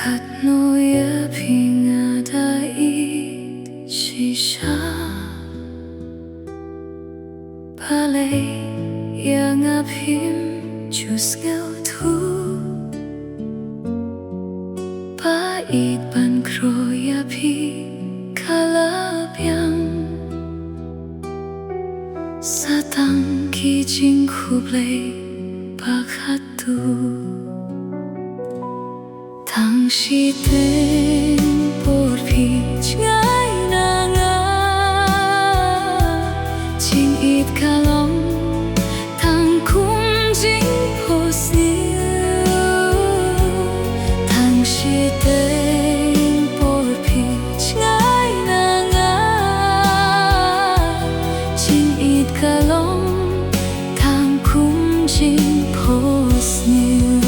Katnoya pingadait shisha Palay yang abhim chus ngao thu Pait ban kroya pi kalapyang Satang ki jing khublay pakhatu 당시된 볼빛 ngay nanga Chinh ít ca long thang cung jing pos niu 당시된 볼빛 ngay nanga Chinh ít ca long thang cung jing pos niu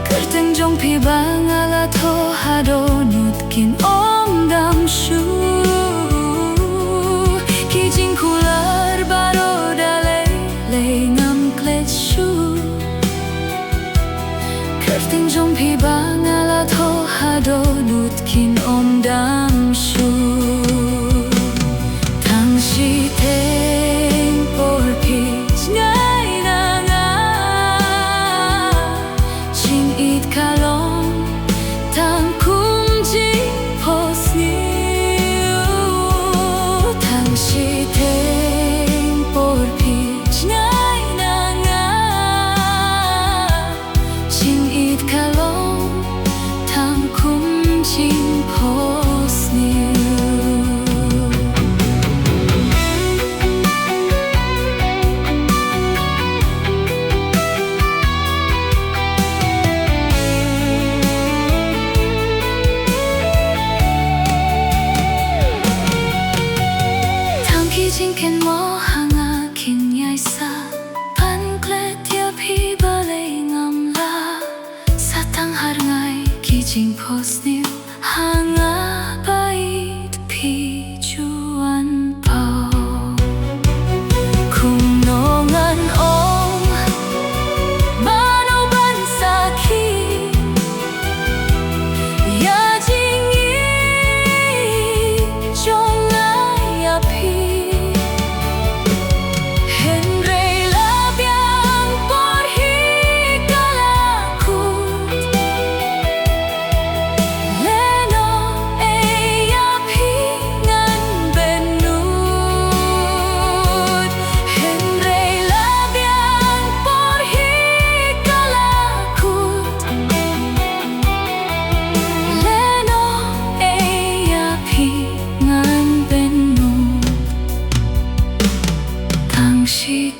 Kerteng jong pi bang ala to hado nut kin om dam shu Ki jing kular baro dale le ngam klet shu Kerteng jong pi bang ala to hado nut kin om dam shu 당시 땡볼빛 ngay nanga Chinh ít ca long thang cung jing pos niu 당시 땡볼빛 ngay nanga Chinh ít ca long thang cung jing pos niu Jing ken mo hanga kin yai sa Pan klet ya pi balay ngam la Satang har ngai ki jing pos niu Hanga bait pi juan pao Kung nongan ong Mano ban sa ki Ya jing yi Jong ngai ya pi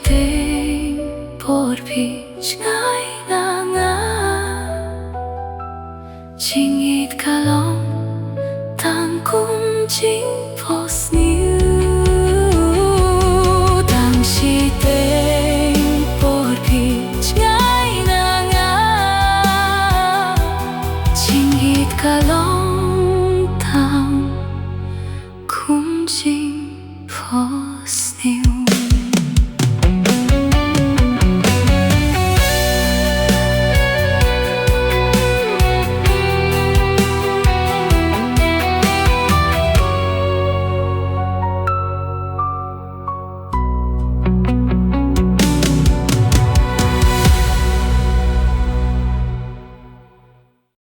당시된 볼빛 ngay nanga Chinh ít ca long thang cung jing pos niu